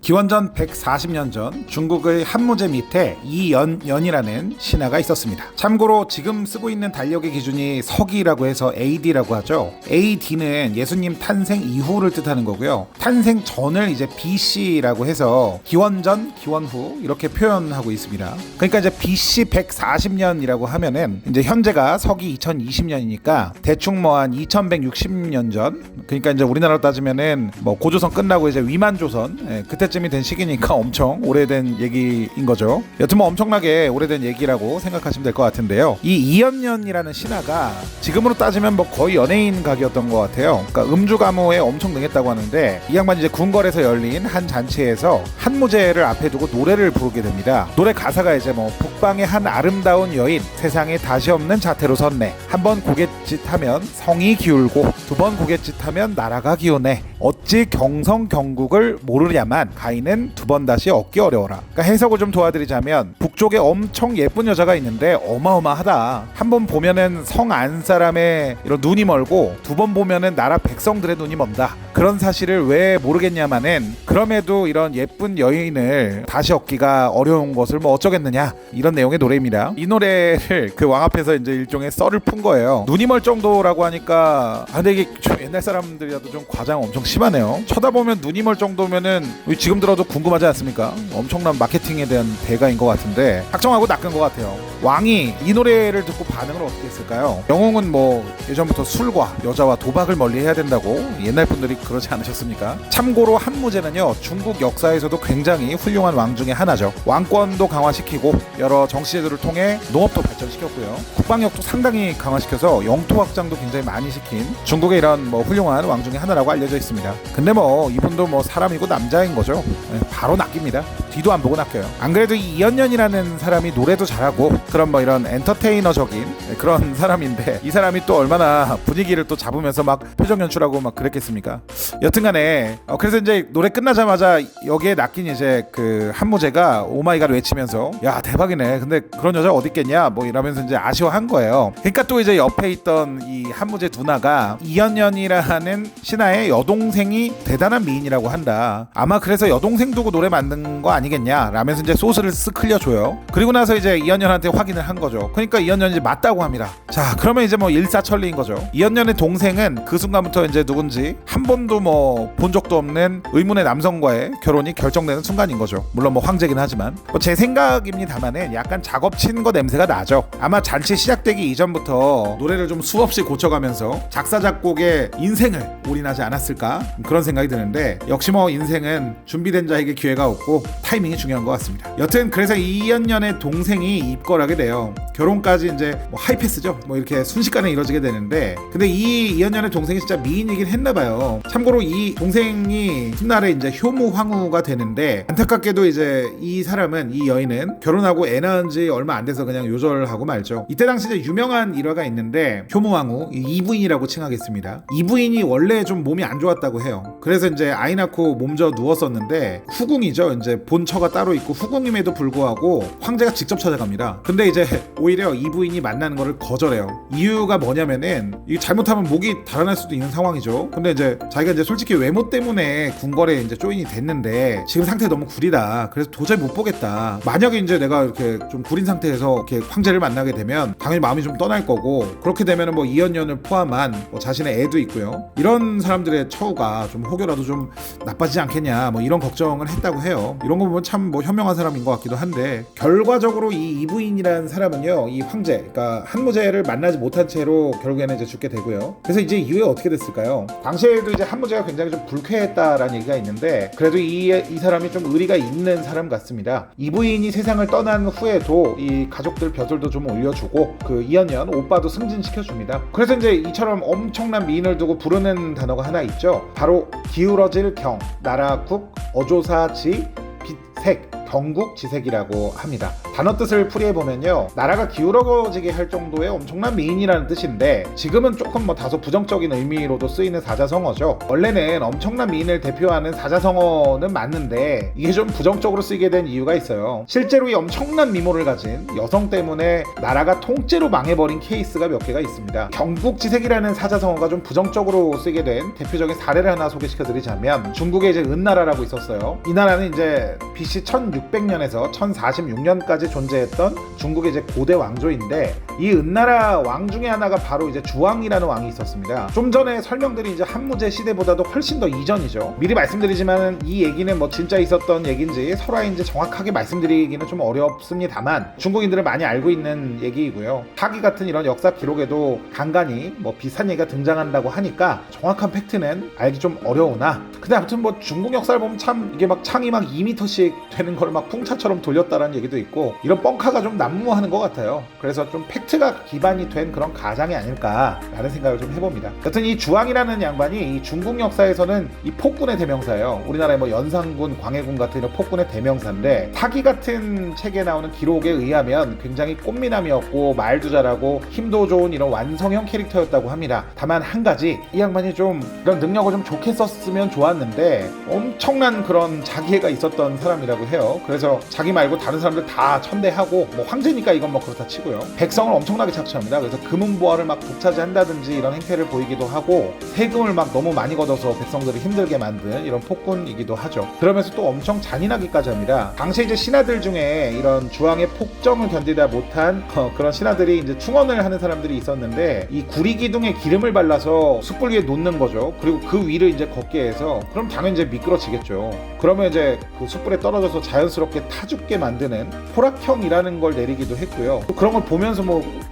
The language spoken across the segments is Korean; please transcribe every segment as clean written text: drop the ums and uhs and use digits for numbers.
기원전 140년 전 중국의 한무제 밑에 이연연이라는 신하가 있었습니다. 참고로 지금 쓰고 있는 달력의 기준이 서기라고 해서 AD라고 하죠. AD는 예수님 탄생 이후를 뜻하는 거고요. 탄생 전을 이제 BC라고 해서 기원전, 기원후 이렇게 표현하고 있습니다. 그러니까 이제 BC 140년이라고 하면은 이제 현재가 서기 2020년이니까 대충 뭐 한 2160년 전, 그러니까 이제 우리나라로 따지면은 뭐 고조선 끝나고 이제 위만조선 그때쯤이 된 시기니까 엄청 오래된 얘기인 거죠. 여튼 뭐 엄청나게 오래된 얘기라고 생각하시면 될 것 같은데요. 이 이연연이라는 신하가 지금으로 따지면 뭐 거의 연예인 각이었던 것 같아요. 그러니까 음주 가무에 엄청 능했다고 하는데 이 양반이 이제 궁궐에서 열린 한 잔치에서 한무제를 앞에 두고 노래를 부르게 됩니다. 노래 가사가 이제 뭐 북방의 한 아름다운 여인, 세상에 다시 없는 자태로 섰네. 한 번 고갯짓하면 성이 기울고 두 번 고갯짓하면 나라가 기우네. 어찌 경성경국을 모르냐만 가인은 두 번 다시 얻기 어려워라. 그러니까 해석을 좀 도와드리자면 북쪽에 엄청 예쁜 여자가 있는데 어마어마하다. 한 번 보면은 성 안 사람의 이런 눈이 멀고 두 번 보면은 나라 백성들의 눈이 먼다. 그런 사실을 왜 모르겠냐마는 그럼에도 이런 예쁜 여인을 다시 얻기가 어려운 것을 뭐 어쩌겠느냐, 이런 내용의 노래입니다. 이 노래를 그 왕 앞에서 이제 일종의 썰을 푼 거예요. 눈이 멀 정도라고 하니까 근데 이게 옛날 사람들이라도 좀 과장 엄청 심하네요. 쳐다보면 눈이 멀 정도면은 지금 들어도 궁금하지 않습니까? 엄청난 마케팅에 대한 대가인 것 같은데 작정하고 낚은 것 같아요. 왕이 이 노래를 듣고 반응을 어떻게 했을까요? 영웅은 뭐 예전부터 술과 여자와 도박을 멀리해야 된다고 옛날 분들이 그러지 않으셨습니까? 참고로 한무제는요, 중국 역사에서도 굉장히 훌륭한 왕 중에 하나죠. 왕권도 강화시키고 여러 정치제도를 통해 농업도 발전시켰고요. 국방력도 상당히 강화시켜서 영토 확장도 굉장히 많이 시킨 중국의 이런 뭐 훌륭한 왕 중에 하나라고 알려져 있습니다. 근데 뭐 이분도 뭐 사람이고 남자인 거죠. 바로 낚입니다. 뒤도 안 보고 낚여요. 안 그래도 이 이연연이라는 사람이 노래도 잘하고 그런 뭐 이런 엔터테이너적인 그런 사람인데 이 사람이 또 얼마나 분위기를 또 잡으면서 막 표정 연출하고 막 그랬겠습니까? 여튼간에 그래서 이제 노래 끝나자마자 여기에 낚인 이제 그 한무제가 오마이갓 외치면서 야 대박이네, 근데 그런 여자 어디 있겠냐 뭐 이러면서 이제 아쉬워한 거예요. 그러니까 또 이제 옆에 있던 이 한무제 누나가 이연연이라는 신하의 여동생이 대단한 미인이라고 한다. 아마 그래서 여동생 두고 노래 만든 거 아니겠냐 라면서 이제 소스를 쓱 흘려줘요. 그리고 나서 이제 이연연한테 확인을 한 거죠. 그러니까 이연연이 이제 맞다고 합니다. 자, 그러면 이제 뭐 일사천리인 거죠. 이연연의 동생은 그 순간부터 이제 누군지 한 번도 뭐 본 적도 없는 의문의 남성과의 결혼이 결정되는 순간인 거죠. 물론 뭐 황제긴 하지만 뭐 제 생각입니다만은 약간 작업친 거 냄새가 나죠. 아마 잔치 시작되기 이전부터 노래를 좀 수없이 고쳐가면서 작사 작곡에 인생을 올인하지 않았을까 그런 생각이 드는데 역시 뭐 인생은 준비된 자에게 기회가 없고 타이밍이 중요한 것 같습니다. 여튼 그래서 이연연의 동생이 입건하게 돼요. 결혼까지 이제 뭐 하이패스죠. 뭐 이렇게 순식간에 이루어지게 되는데 근데 이 이연연의 동생이 진짜 미인이긴 했나봐요. 참고로 이 동생이 훗날에 이제 효무황후가 되는데 안타깝게도 이제 이 사람은 이 여인은 결혼하고 애 낳은 지 얼마 안 돼서 그냥 요절하고 말죠. 이때 당시 이제 유명한 일화가 있는데 효무황후 이 부인이라고 칭하겠습니다. 이 부인이 원래 좀 몸이 안 좋았다고 해요. 그래서 이제 아이 낳고 몸져 누웠었는데 후궁이죠. 이제 본처가 따로 있고 후궁임에도 불구하고 황제가 직접 찾아갑니다. 근데 이제 오히려 이 부인이 만나는 거를 거절해요. 이유가 뭐냐면은 이게 잘못하면 목이 달아날 수도 있는 상황이죠. 근데 이제 자기가 이제 솔직히 외모 때문에 궁궐에 이제 조인이 됐는데 지금 상태 너무 구리다. 그래서 도저히 못 보겠다. 만약에 이제 내가 이렇게 좀 구린 상태에서 이렇게 황제를 만나게 되면 당연히 마음이 좀 떠날 거고 그렇게 되면은 뭐 이연연을 포함한 뭐 자신의 애도 있고요. 이런 사람들의 처우가 좀 혹여라도 좀 나빠지지 않겠냐 뭐 이런 걱정을 했다고 해요. 이런 거 보면 참 뭐 현명한 사람인 것 같기도 한데 결과적으로 이 이부인이라는 사람은요, 이 황제 그러니까 한무제를 만나지 못한 채로 결국에는 이제 죽게 되고요. 그래서 이제 이후에 어떻게 됐을까요? 당시에도 이제 한무제가 굉장히 좀 불쾌했다라는 얘기가 있는데 그래도 이 사람이 좀 의리가 있는 사람 같습니다. 이 부인이 세상을 떠난 후에도 이 가족들 벼슬도 좀 올려주고 그 이연연 오빠도 승진시켜줍니다. 그래서 이제 이처럼 엄청난 미인을 두고 부르는 단어가 하나 있죠. 바로 기울어질 경, 나라국, 어조사지, 빛색, 경국지색이라고 합니다. 단어 뜻을 풀이해보면요, 나라가 기울어지게 할 정도의 엄청난 미인이라는 뜻인데 지금은 조금 다소 부정적인 의미로도 쓰이는 사자성어죠. 원래는 엄청난 미인을 대표하는 사자성어는 맞는데 이게 좀 부정적으로 쓰이게 된 이유가 있어요. 실제로 이 엄청난 미모를 가진 여성 때문에 나라가 통째로 망해버린 케이스가 몇 개가 있습니다. 경국지색이라는 사자성어가 좀 부정적으로 쓰이게 된 대표적인 사례를 하나 소개시켜드리자면, 중국에 이제 은나라라고 있었어요. 이 나라는 이제 BC 1600년에서 1046년까지 존재했던 중국의 이제 고대 왕조인데, 이 은나라 왕 중에 하나가 바로 이제 주왕이라는 왕이 있었습니다. 좀 전에 설명드린 이제 한무제 시대보다도 훨씬 더 이전이죠. 미리 말씀드리지만 이 얘기는 진짜 있었던 얘기인지 설화인지 정확하게 말씀드리기는 좀 어렵습니다만 중국인들은 많이 알고 있는 얘기이고요. 사기 같은 이런 역사 기록에도 간간히 비슷한 얘기가 등장한다고 하니까 정확한 팩트는 알기 좀 어려우나, 근데 아무튼 중국 역사를 보면 참 이게 창이 2m씩 되는 걸 풍차처럼 돌렸다라는 얘기도 있고, 이런 뻥카가 좀 난무하는 것 같아요. 그래서 좀 팩트가 기반이 된 그런 가장이 아닐까라는 생각을 좀 해봅니다. 여튼 이 주왕이라는 양반이 이 중국 역사에서는 이 폭군의 대명사예요. 우리나라의 연산군, 광해군 같은 이런 폭군의 대명사인데, 사기 같은 책에 나오는 기록에 의하면 굉장히 꽃미남이었고 말도 잘하고 힘도 좋은 이런 완성형 캐릭터였다고 합니다. 다만 한 가지, 이 양반이 좀 이런 능력을 좀 좋게 썼으면 좋았는데 엄청난 그런 자기애가 있었던 사람이라고 해요. 그래서 자기 말고 다른 사람들 다 천대하고, 황제니까 이건 그렇다 치고요, 백성을 엄청나게 착취합니다. 그래서 금은보화를 독차지한다든지 이런 행태를 보이기도 하고, 세금을 너무 많이 걷어서 백성들을 힘들게 만든 이런 폭군이기도 하죠. 그러면서 또 엄청 잔인하기까지 합니다. 당시 이제 신하들 중에 이런 주왕의 폭정을 견디다 못한 그런 신하들이 이제 충원을 하는 사람들이 있었는데, 이 구리기둥에 기름을 발라서 숯불 위에 놓는 거죠. 그리고 그 위를 이제 걷게 해서, 그럼 당연히 이제 미끄러지겠죠. 그러면 이제 그 숯불에 떨어져서 자연스럽게 타 죽게 만드는 포락형이라는 걸 내리기도 했고요. 그런 걸 보면서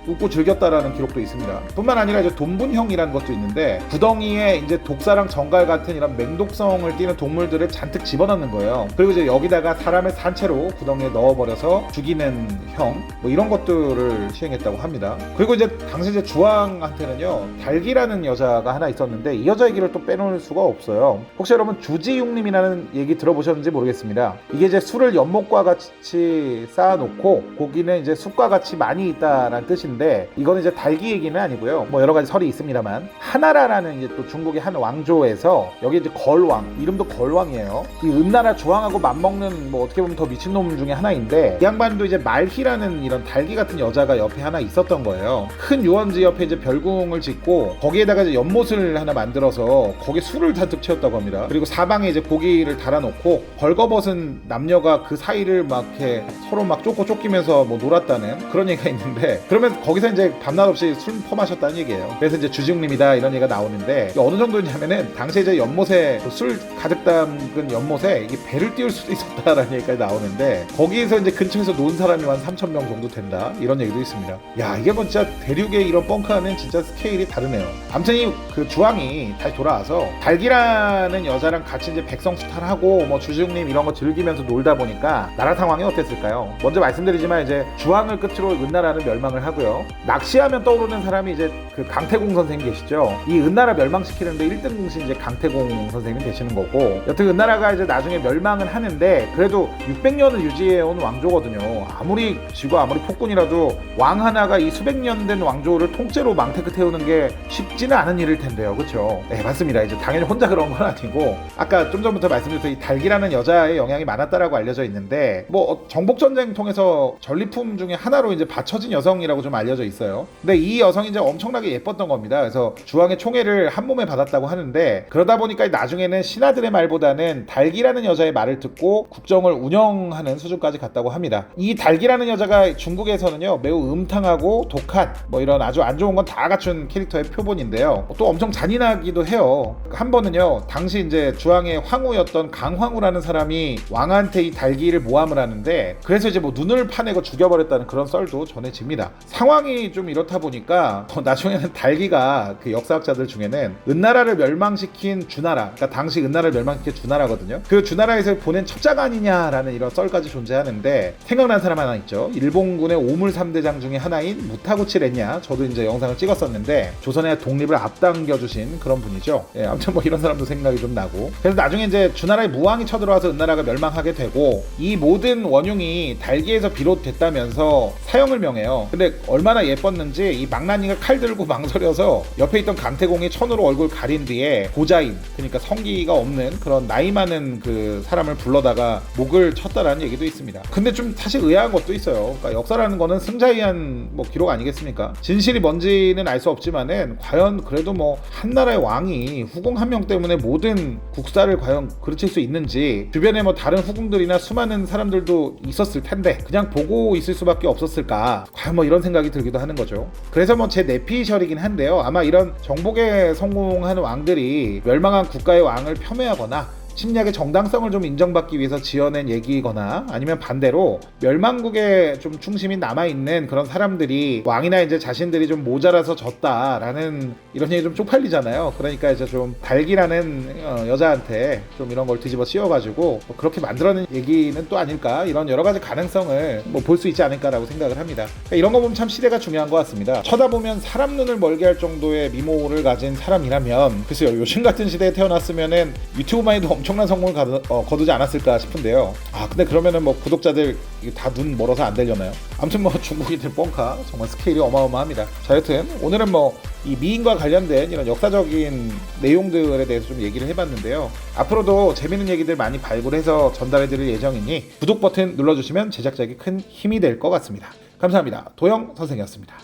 웃고 즐겼다라는 기록도 있습니다. 뿐만 아니라 이제 돈분형이라는 것도 있는데, 구덩이에 이제 독사랑 정갈 같은 이런 맹독성을 띠는 동물들을 잔뜩 집어넣는 거예요. 그리고 이제 여기다가 사람을 산채로 구덩이에 넣어버려서 죽이는 형, 이런 것들을 시행했다고 합니다. 그리고 이제 당시 이제 주왕한테는요, 달기라는 여자가 하나 있었는데, 이 여자 얘기를 또 빼놓을 수가 없어요. 혹시 여러분 주지육림이라는 얘기 들어보셨는지 모르겠습니다. 이게 이제 술을 연못과 같이 쌓아놓고 고기는 이제 숲과 같이 많이 있다라는 뜻인데, 이거는 이제 달기 얘기는 아니고요. 여러 가지 설이 있습니다만, 하나라라는 이제 또 중국의 한 왕조에서, 여기 이제 걸왕, 이름도 걸왕이에요. 이 은나라 주왕하고 맞먹는 어떻게 보면 더 미친놈 중에 하나인데, 이 양반도 이제 말희라는 이런 달기 같은 여자가 옆에 하나 있었던 거예요. 큰 유원지 옆에 이제 별궁을 짓고 거기에다가 이제 연못을 하나 만들어서 거기에 술을 잔뜩 채웠다고 합니다. 그리고 사방에 이제 고기를 달아놓고 벌거벗은 남녀가 그 사이를 이렇게 서로 쫓고 쫓기면서 놀았다는 그런 얘기가 있는데, 그러면 거기서 이제 밤낮 없이 술 퍼마셨다는 얘기예요. 그래서 이제 주지웅님이다 이런 얘기가 나오는데, 어느 정도냐면은 당시에 이제 연못에 술 가득 담근 연못에 이게 배를 띄울 수도 있었다라는 얘기까지 나오는데, 거기에서 이제 근처에서 논 사람이 한 3,000명 정도 된다 이런 얘기도 있습니다. 야, 이게 진짜 대륙의 이런 뻥카는 진짜 스케일이 다르네요. 아무튼 이 그 주왕이 다시 돌아와서 달기라는 여자랑 같이 이제 백성 수탈하고 주지웅님 이런 거 즐기면서 놀다 보니까 나라 상황이 어땠을까요? 먼저 말씀드리지만 이제 주왕을 끝으로 은나라는 멸망을 하고요. 낚시하면 떠오르는 사람이 이제 그 강태공 선생님 계시죠. 이 은나라 멸망시키는데 1등 공신 이제 강태공 선생님이 되시는 거고, 여튼 은나라가 이제 나중에 멸망은 하는데 그래도 600년을 유지해온 왕조거든요. 아무리 쥐고 아무리 폭군이라도 왕 하나가 이 수백 년 된 왕조를 통째로 망태크 태우는 게 쉽지는 않은 일일 텐데요. 그렇죠? 네, 맞습니다. 이제 당연히 혼자 그런 건 아니고, 아까 좀 전부터 말씀드렸던 이 달기라는 여자의 영향이 많았다라고 알려져 있는데, 정복전쟁 통해서 전리품 중에 하나로 이제 바쳐진 여성이라고 좀 알려져 있어요. 근데 이 여성이 이제 엄청나게 예뻤던 겁니다. 그래서 주왕의 총애를 한 몸에 받았다고 하는데, 그러다 보니까 나중에는 신하들의 말보다는 달기라는 여자의 말을 듣고 국정을 운영하는 수준까지 갔다고 합니다. 이 달기라는 여자가 중국에서는요, 매우 음탕하고 독한 이런 아주 안 좋은 건 다 갖춘 캐릭터의 표본인데요. 또 엄청 잔인하기도 해요. 한 번은요, 당시 이제 주왕의 황후였던 강황후라는 사람이 왕한테 이 달기를 모함을 하는데, 그래서 이제 눈을 파내고 죽여버렸다는 그런 썰도 전해집니다. 상황이 좀 이렇다 보니까 나중에는 달기가 그 역사학자들 중에는 은나라를 멸망시킨 주나라, 그러니까 당시 은나라를 멸망시킨 주나라거든요. 그 주나라에서 보낸 첩자가 아니냐라는 이런 썰까지 존재하는데, 생각난 사람 하나 있죠. 일본군의 오물 3대장 중에 하나인 무타구치 렌야, 저도 이제 영상을 찍었었는데 조선의 독립을 앞당겨주신 그런 분이죠. 아무튼 이런 사람도 생각이 좀 좀 나고, 그래서 나중에 이제 주나라의 무왕이 쳐들어와서 은나라가 멸망하게 되고, 이 모든 원흉이 달기에서 비롯됐다면서 사형을 명해요. 근데 얼마나 예뻤는지 이 망나니가 칼 들고 망설여서 옆에 있던 강태공이 천으로 얼굴 가린 뒤에 고자인, 그러니까 성기가 없는 그런 나이 많은 그 사람을 불러다가 목을 쳤다라는 얘기도 있습니다. 근데 좀 사실 의아한 것도 있어요. 그러니까 역사라는 거는 승자의한 뭐 기록 아니겠습니까? 진실이 뭔지는 알 수 없지만은 과연 그래도 뭐 한나라의 왕이 후궁 한 명 때문에 모든 국사를 과연 그르칠 수 있는지, 주변에 뭐 다른 후궁들이나 수많은 사람들도 있었을 텐데 그냥 보고 있을 수밖에 없었을까, 과연 뭐 이런 생각이 들기도 하는 거죠. 그래서 뭐 제 내피셜이긴 한데요, 아마 이런 정복에 성공한 왕들이 멸망한 국가의 왕을 폄훼하거나 침략의 정당성을 좀 인정받기 위해서 지어낸 얘기거나, 아니면 반대로 멸망국에 좀 충심이 남아있는 그런 사람들이 왕이나 이제 자신들이 좀 모자라서 졌다라는 이런 얘기 좀 쪽팔리잖아요. 그러니까 이제 좀 달기라는 여자한테 좀 이런 걸 뒤집어 씌워가지고 뭐 그렇게 만들어낸 얘기는 또 아닐까, 이런 여러 가지 가능성을 뭐 볼 수 있지 않을까라고 생각을 합니다. 그러니까 이런 거 보면 참 시대가 중요한 것 같습니다. 쳐다보면 사람 눈을 멀게 할 정도의 미모를 가진 사람이라면, 글쎄요, 요즘 같은 시대에 태어났으면은 유튜브만 해도 엄청난 성공을 거두지 않았을까 싶은데요. 근데 그러면은 뭐 구독자들 다 눈 멀어서 안 되려나요? 아무튼 뭐 중국인들 뻥카 정말 스케일이 어마어마합니다. 자, 여튼 오늘은 뭐 이 미인과 관련된 이런 역사적인 내용들에 대해서 좀 얘기를 해봤는데요. 앞으로도 재밌는 얘기들 많이 발굴해서 전달해드릴 예정이니 구독 버튼 눌러주시면 제작자에게 큰 힘이 될 것 같습니다. 감사합니다. 도영 선생이었습니다.